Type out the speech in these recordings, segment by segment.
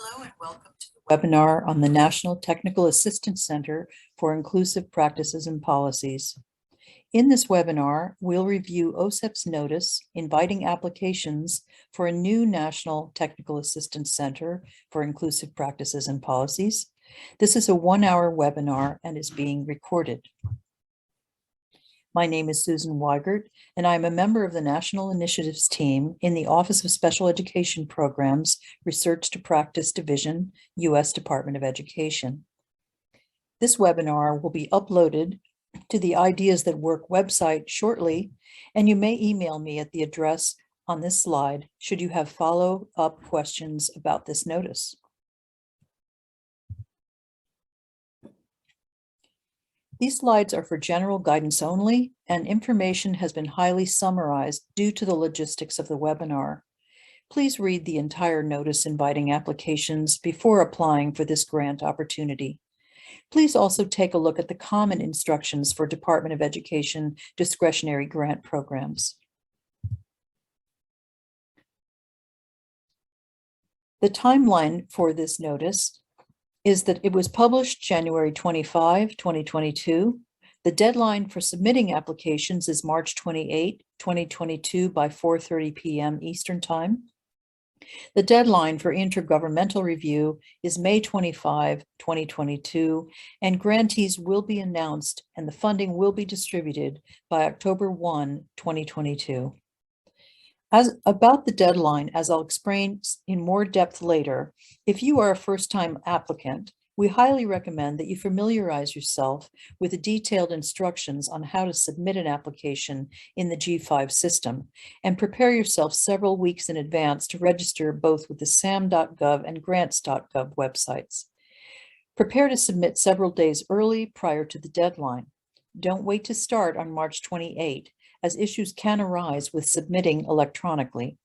Hello and welcome to the webinar on the National Technical Assistance Center for Inclusive Practices and Policies. In this webinar, we'll review OSEP's notice inviting applications for a new National Technical Assistance Center for Inclusive Practices and Policies. This is a 1-hour webinar and is being recorded. My name is Susan Weigert, and I'm a member of the National Initiatives team in the Office of Special Education Programs, Research to Practice Division, U.S. Department of Education. This webinar will be uploaded to the Ideas That Work website shortly, and you may email me at the address on this slide should you have follow-up questions about this notice. These slides are for general guidance only, and information has been highly summarized due to the logistics of the webinar. Please read the entire notice inviting applications before applying for this grant opportunity. Please also take a look at the common instructions for Department of Education discretionary grant programs. The timeline for this notice is that it was published January 25, 2022. The deadline for submitting applications is March 28, 2022 by 4:30 p.m. Eastern Time. The deadline for intergovernmental review is May 25, 2022, and grantees will be announced and the funding will be distributed by October 1, 2022. About the deadline, as I'll explain in more depth later, if you are a first-time applicant, we highly recommend that you familiarize yourself with the detailed instructions on how to submit an application in the G5 system and prepare yourself several weeks in advance to register both with the sam.gov and grants.gov websites. Prepare to submit several days early prior to the deadline. Don't wait to start on March 28, as issues can arise with submitting electronically.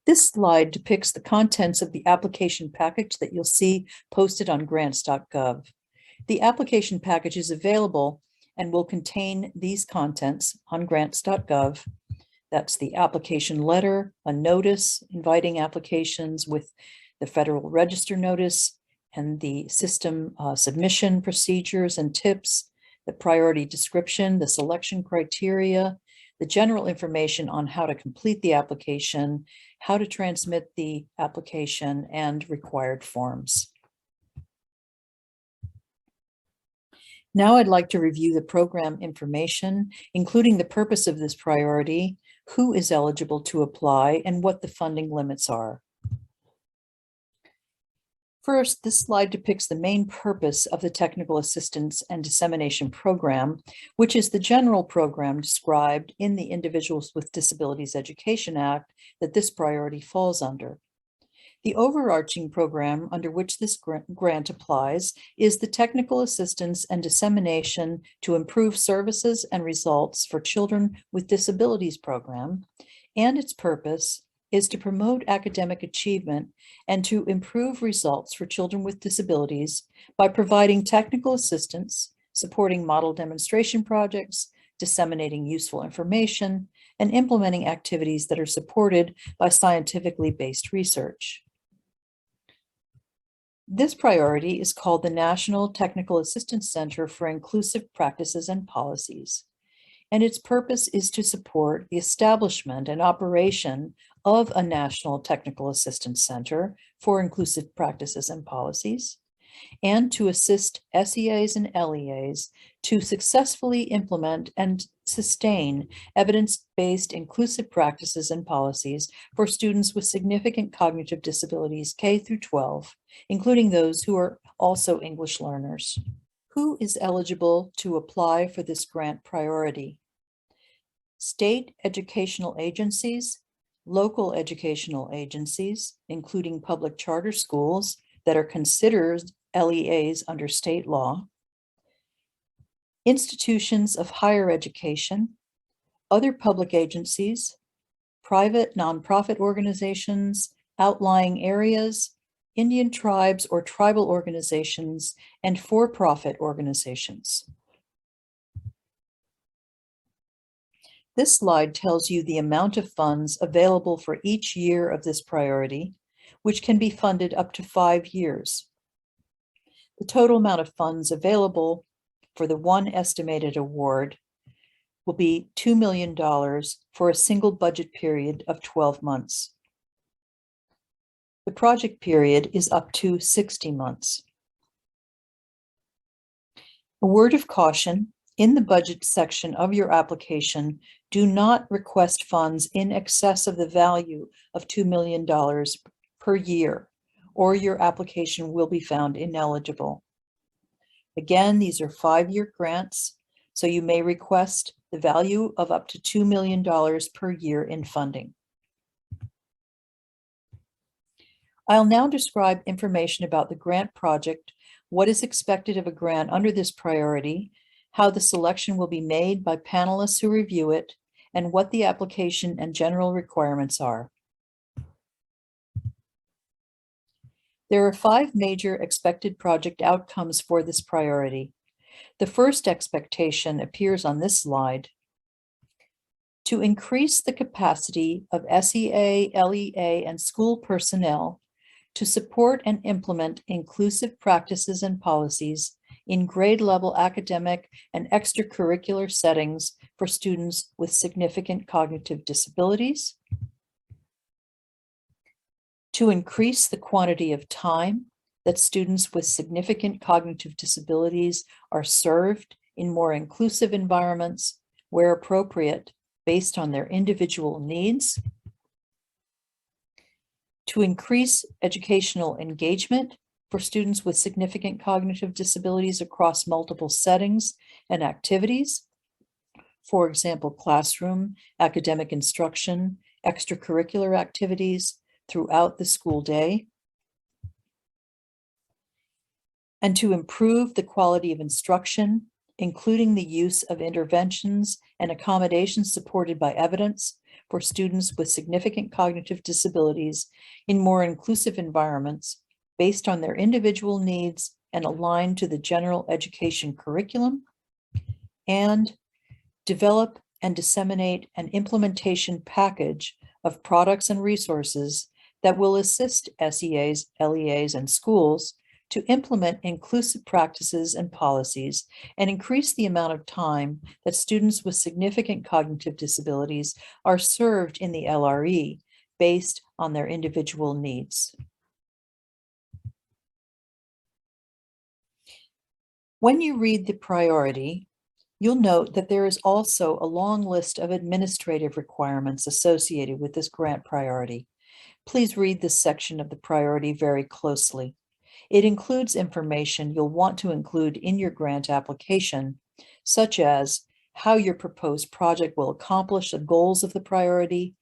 This slide depicts the contents of the application package that you'll see posted on grants.gov. The application package is available and will contain these contents on grants.gov. That's the application letter, a notice inviting applications with the Federal Register notice, and the system submission procedures and tips, the priority description, the selection criteria, the general information on how to complete the application, how to transmit the application, and required forms. Now I'd like to review the program information, including the purpose of this priority, who is eligible to apply, and what the funding limits are. First, this slide depicts the main purpose of the Technical Assistance and Dissemination Program, which is the general program described in the Individuals with Disabilities Education Act that this priority falls under. The overarching program under which this grant applies is the Technical Assistance and Dissemination to Improve Services and Results for Children with Disabilities Program, and its purpose is to promote academic achievement and to improve results for children with disabilities by providing technical assistance, supporting model demonstration projects, disseminating useful information, and implementing activities that are supported by scientifically based research. This priority is called the National Technical Assistance Center for Inclusive Practices and Policies, and its purpose is to support the establishment and operation of a National Technical Assistance Center for Inclusive Practices and Policies, and to assist SEAs and LEAs to successfully implement and sustain evidence-based inclusive practices and policies for students with significant cognitive disabilities K through 12, including those who are also English learners. Who is eligible to apply for this grant priority? State educational agencies, local educational agencies, including public charter schools that are considered LEAs under state law, institutions of higher education, other public agencies, private nonprofit organizations, outlying areas, Indian tribes or tribal organizations, and for-profit organizations. This slide tells you the amount of funds available for each year of this priority, which can be funded up to 5 years. The total amount of funds available for the one estimated award will be $2 million for a single budget period of 12 months. The project period is up to 60 months. A word of caution: in the budget section of your application, do not request funds in excess of the value of $2 million per year, or your application will be found ineligible. Again, these are 5-year grants, so you may request the value of up to $2 million per year in funding. I'll now describe information about the grant project, what is expected of a grant under this priority, how the selection will be made by panelists who review it, and what the application and general requirements are. There are 5 major expected project outcomes for this priority. The first expectation appears on this slide: to increase the capacity of SEA, LEA, and school personnel to support and implement inclusive practices and policies in grade-level academic and extracurricular settings for students with significant cognitive disabilities, to increase the quantity of time that students with significant cognitive disabilities are served in more inclusive environments where appropriate based on their individual needs, to increase educational engagement for students with significant cognitive disabilities across multiple settings and activities, for example, classroom, academic instruction, extracurricular activities throughout the school day, and to improve the quality of instruction, including the use of interventions and accommodations supported by evidence for students with significant cognitive disabilities in more inclusive environments based on their individual needs and aligned to the general education curriculum, and develop and disseminate an implementation package of products and resources that will assist SEAs, LEAs, and schools to implement inclusive practices and policies and increase the amount of time that students with significant cognitive disabilities are served in the LRE based on their individual needs. When you read the priority, you'll note that there is also a long list of administrative requirements associated with this grant priority. Please read this section of the priority very closely. It includes information you'll want to include in your grant application, such as how your proposed project will accomplish the goals of the priority,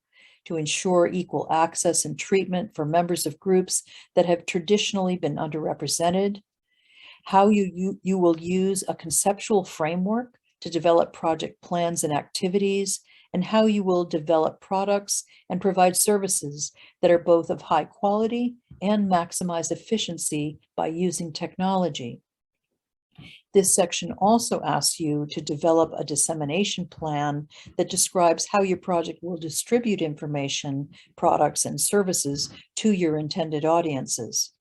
to ensure equal access and treatment for members of groups that have traditionally been underrepresented, how you will use a conceptual framework to develop project plans and activities, and how you will develop products and provide services that are both of high quality and maximize efficiency by using technology. This section also asks you to develop a dissemination plan that describes how your project will distribute information, products, and services to your intended audiences.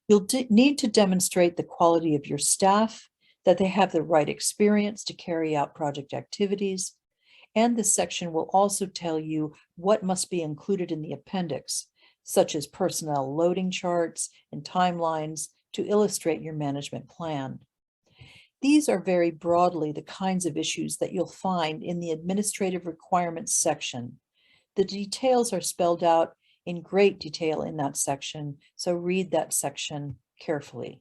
You'll need to demonstrate the quality of your staff, that they have the right experience to carry out project activities, and this section will also tell you what must be included in the appendix, such as personnel loading charts and timelines to illustrate your management plan. These are very broadly the kinds of issues that you'll find in the administrative requirements section. The details are spelled out in great detail in that section, so read that section carefully.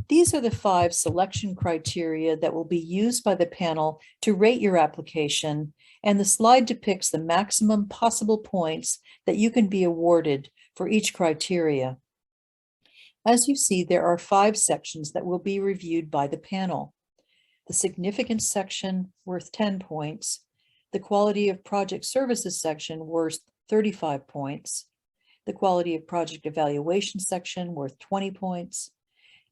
These are the 5 selection criteria that will be used by the panel to rate your application, and the slide depicts the maximum possible points that you can be awarded for each criteria. As you see, there are 5 sections that will be reviewed by the panel. The significance section, worth 10 points, the quality of project services section, worth 35 points, the quality of project evaluation section, worth 20 points,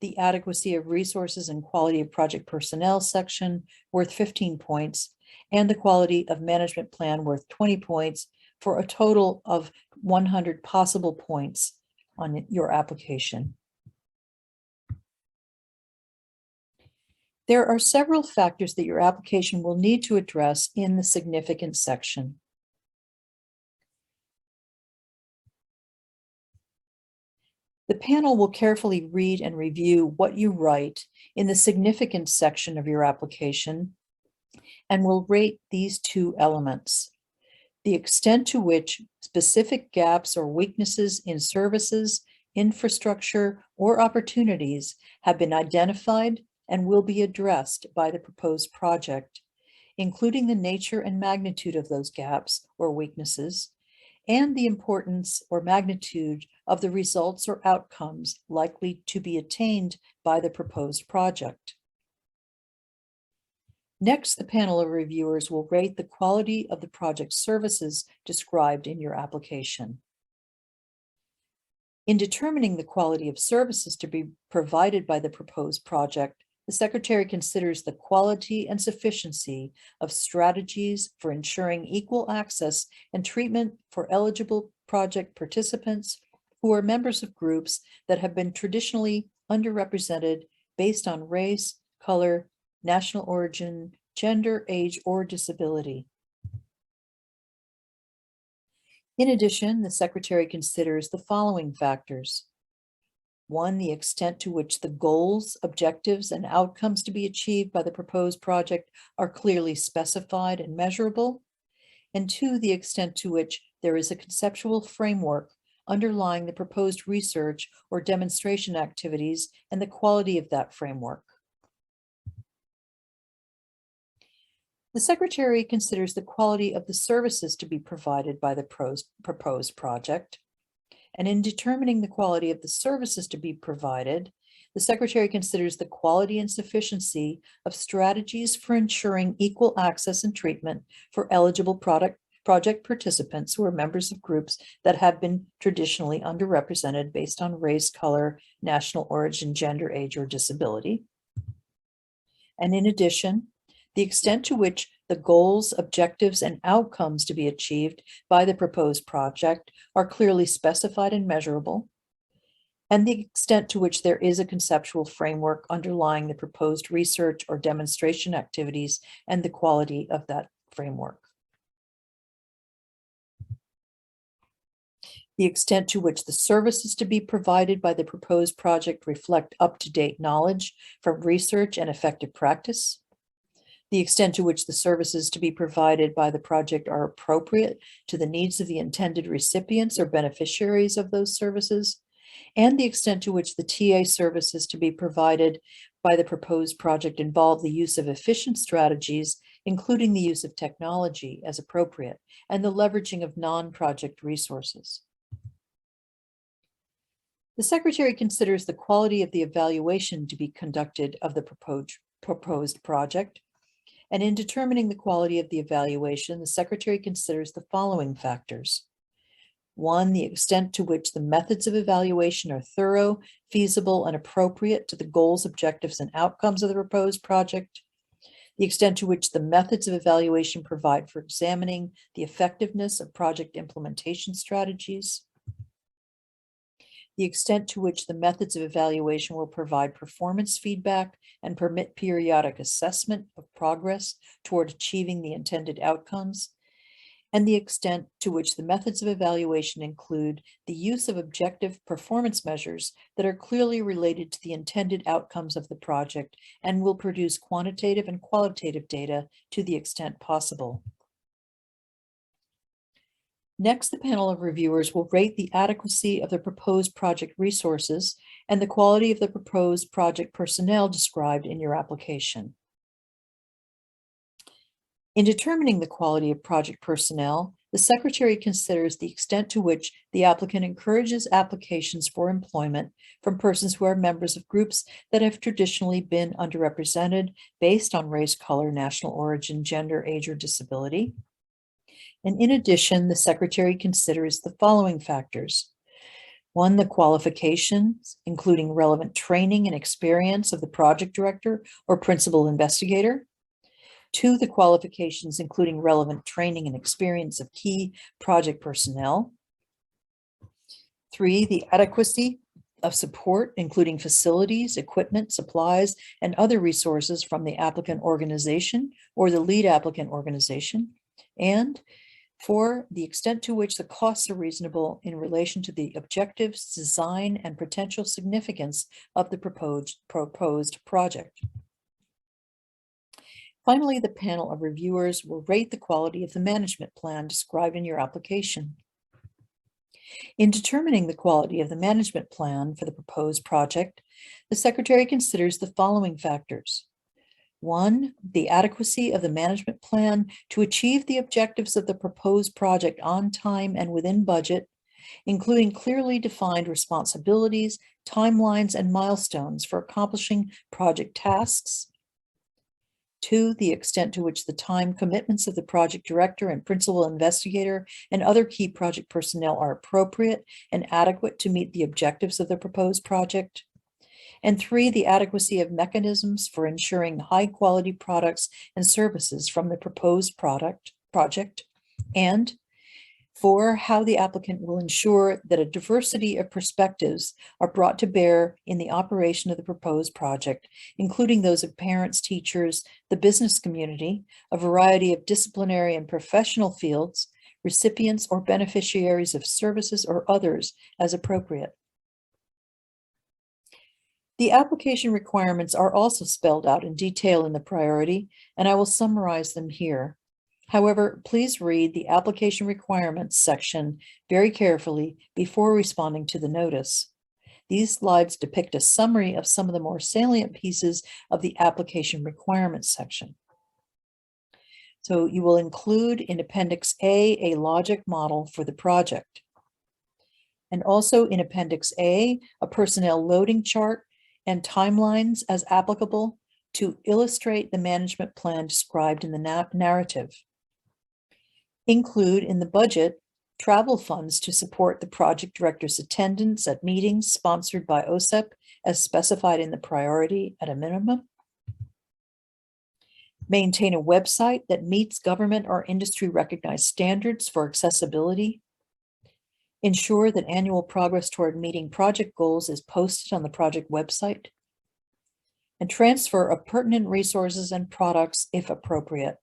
the adequacy of resources and quality of project personnel section worth 15 points, and the quality of management plan worth 20 points, for a total of 100 possible points on your application. There are several factors that your application will need to address in the significance section. The panel will carefully read and review what you write in the significance section of your application and will rate these two elements: the extent to which specific gaps or weaknesses in services, infrastructure, or opportunities have been identified and will be addressed by the proposed project, including the nature and magnitude of those gaps or weaknesses, and the importance or magnitude of the results or outcomes likely to be attained by the proposed project. Next, the panel of reviewers will rate the quality of the project services described in your application. In determining the quality of services to be provided by the proposed project, the Secretary considers the quality and sufficiency of strategies for ensuring equal access and treatment for eligible project participants who are members of groups that have been traditionally underrepresented based on race, color, national origin, gender, age, or disability. In addition, the Secretary considers the following factors. 1, the extent to which the goals, objectives, and outcomes to be achieved by the proposed project are clearly specified and measurable. And 2, the extent to which there is a conceptual framework underlying the proposed research or demonstration activities and the quality of that framework. The Secretary considers the quality of the services to be provided by the proposed project. And in determining the quality of the services to be provided, the Secretary considers the quality and sufficiency of strategies for ensuring equal access and treatment for eligible project participants who are members of groups that have been traditionally underrepresented based on race, color, national origin, gender, age, or disability. And in addition, the extent to which the goals, objectives, and outcomes to be achieved by the proposed project are clearly specified and measurable, and the extent to which there is a conceptual framework underlying the proposed research or demonstration activities and the quality of that framework. The extent to which the services to be provided by the proposed project reflect up-to-date knowledge from research and effective practice. The extent to which the services to be provided by the project are appropriate to the needs of the intended recipients or beneficiaries of those services, and the extent to which the TA services to be provided by the proposed project involve the use of efficient strategies, including the use of technology as appropriate, and the leveraging of non-project resources. The Secretary considers the quality of the evaluation to be conducted of the proposed project. And in determining the quality of the evaluation, the Secretary considers the following factors. 1, the extent to which the methods of evaluation are thorough, feasible, and appropriate to the goals, objectives, and outcomes of the proposed project. The extent to which the methods of evaluation provide for examining the effectiveness of project implementation strategies. The extent to which the methods of evaluation will provide performance feedback and permit periodic assessment of progress toward achieving the intended outcomes, and the extent to which the methods of evaluation include the use of objective performance measures that are clearly related to the intended outcomes of the project and will produce quantitative and qualitative data to the extent possible. Next, the panel of reviewers will rate the adequacy of the proposed project resources and the quality of the proposed project personnel described in your application. In determining the quality of project personnel, the Secretary considers the extent to which the applicant encourages applications for employment from persons who are members of groups that have traditionally been underrepresented based on race, color, national origin, gender, age, or disability. And in addition, the Secretary considers the following factors. 1, the qualifications, including relevant training and experience of the project director or principal investigator. 2, the qualifications, including relevant training and experience of key project personnel. 3, the adequacy of support, including facilities, equipment, supplies, and other resources from the applicant organization or the lead applicant organization. And 4, the extent to which the costs are reasonable in relation to the objectives, design, and potential significance of the proposed project. Finally, the panel of reviewers will rate the quality of the management plan described in your application. In determining the quality of the management plan for the proposed project, the Secretary considers the following factors. 1, the adequacy of the management plan to achieve the objectives of the proposed project on time and within budget, including clearly defined responsibilities, timelines, and milestones for accomplishing project tasks. 2, the extent to which the time commitments of the project director and principal investigator and other key project personnel are appropriate and adequate to meet the objectives of the proposed project. And 3, the adequacy of mechanisms for ensuring high-quality products and services from the proposed project. And 4, how the applicant will ensure that a diversity of perspectives are brought to bear in the operation of the proposed project, including those of parents, teachers, the business community, a variety of disciplinary and professional fields, recipients or beneficiaries of services or others as appropriate. The application requirements are also spelled out in detail in the priority, and I will summarize them here. However, please read the application requirements section very carefully before responding to the notice. These slides depict a summary of some of the more salient pieces of the application requirements section. So you will include in Appendix A logic model for the project. And also in Appendix A personnel loading chart and timelines as applicable to illustrate the management plan described in the narrative. Include in the budget travel funds to support the project director's attendance at meetings sponsored by OSEP as specified in the priority at a minimum. Maintain a website that meets government or industry recognized standards for accessibility. Ensure that annual progress toward meeting project goals is posted on the project website. And transfer of pertinent resources and products if appropriate.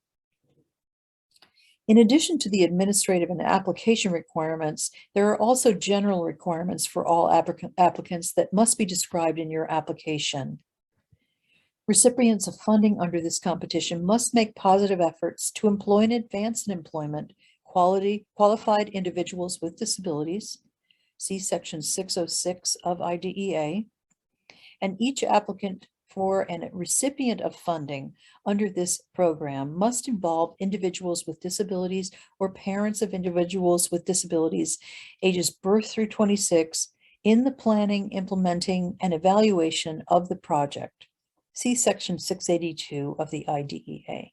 In addition to the administrative and application requirements, there are also general requirements for all applicants that must be described in your application. Recipients of funding under this competition must make positive efforts to employ and advance in employment qualified individuals with disabilities, see Section 606 of IDEA, and each applicant for a recipient of funding under this program must involve individuals with disabilities or parents of individuals with disabilities ages birth through 26 in the planning, implementing, and evaluation of the project. See Section 682 of the IDEA.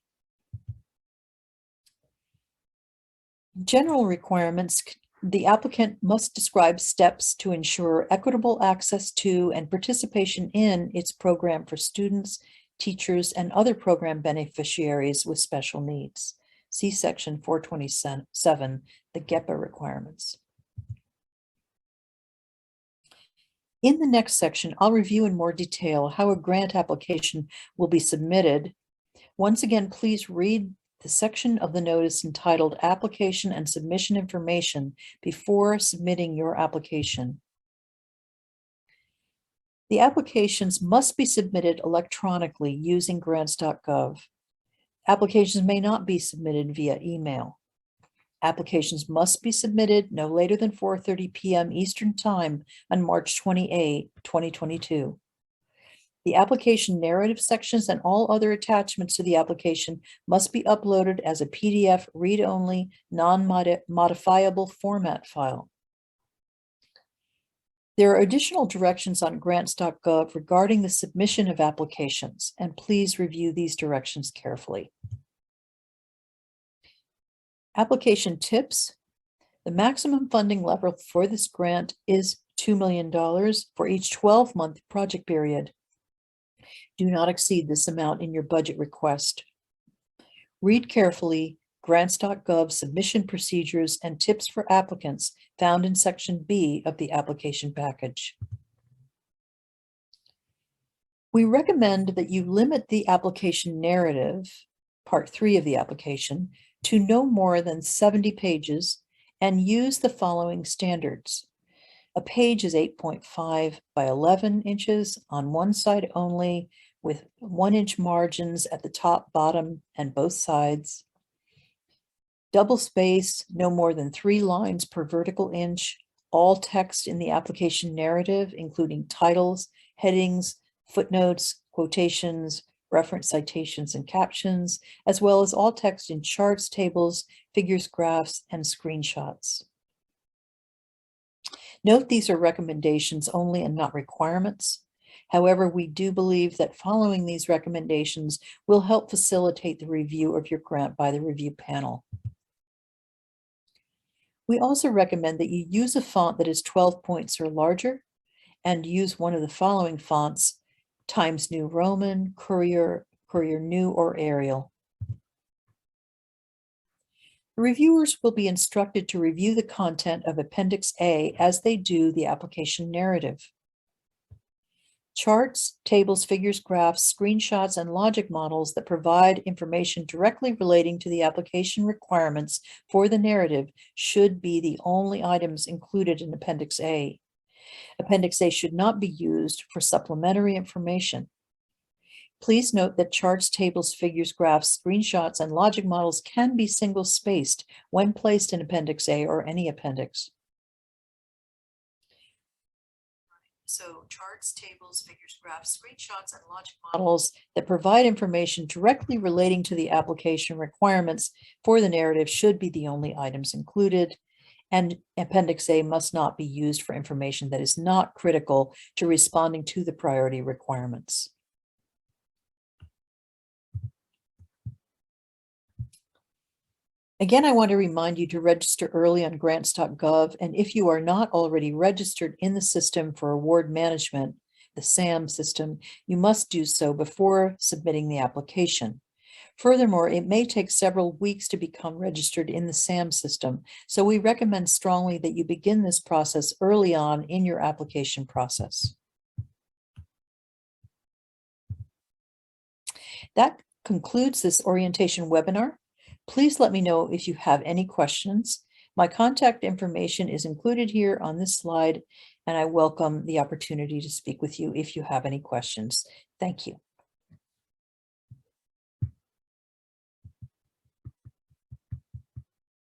General requirements. The applicant must describe steps to ensure equitable access to and participation in its program for students, teachers, and other program beneficiaries with special needs. See Section 427, the GEPA requirements. In the next section, I'll review in more detail how a grant application will be submitted. Once again, please read the section of the notice entitled Application and Submission Information before submitting your application. The applications must be submitted electronically using grants.gov. Applications may not be submitted via email. Applications must be submitted no later than 4:30 p.m. Eastern Time on March 28, 2022. The application narrative sections and all other attachments to the application must be uploaded as a PDF read-only, non-modifiable format file. There are additional directions on grants.gov regarding the submission of applications, and please review these directions carefully. Application tips. The maximum funding level for this grant is $2 million for each 12-month project period. Do not exceed this amount in your budget request. Read carefully grants.gov submission procedures and tips for applicants found in Section B of the application package. We recommend that you limit the application narrative, Part 3 of the application, to no more than 70 pages and use the following standards. A page is 8.5 by 11 inches on one side only, with 1-inch margins at the top, bottom, and both sides. Double space, no more than 3 lines per vertical inch. All text in the application narrative, including titles, headings, footnotes, quotations, reference citations, and captions, as well as all text in charts, tables, figures, graphs, and screenshots. Note these are recommendations only and not requirements. However, we do believe that following these recommendations will help facilitate the review of your grant by the review panel. We also recommend that you use a font that is 12 points or larger and use one of the following fonts: Times New Roman, Courier, Courier New, or Arial. The reviewers will be instructed to review the content of Appendix A as they do the application narrative. Charts, tables, figures, graphs, screenshots, and logic models that provide information directly relating to the application requirements for the narrative should be the only items included in Appendix A. Appendix A should not be used for supplementary information. Please note that charts, tables, figures, graphs, screenshots, and logic models can be single-spaced when placed in Appendix A or any appendix. So charts, tables, figures, graphs, screenshots, and logic models that provide information directly relating to the application requirements for the narrative should be the only items included, and Appendix A must not be used for information that is not critical to responding to the priority requirements. Again, I want to remind you to register early on grants.gov, and if you are not already registered in the system for award management, the SAM system, you must do so before submitting the application. Furthermore, it may take several weeks to become registered in the SAM system, so we recommend strongly that you begin this process early on in your application process. That concludes this orientation webinar. Please let me know if you have any questions. My contact information is included here on this slide, and I welcome the opportunity to speak with you if you have any questions. Thank you.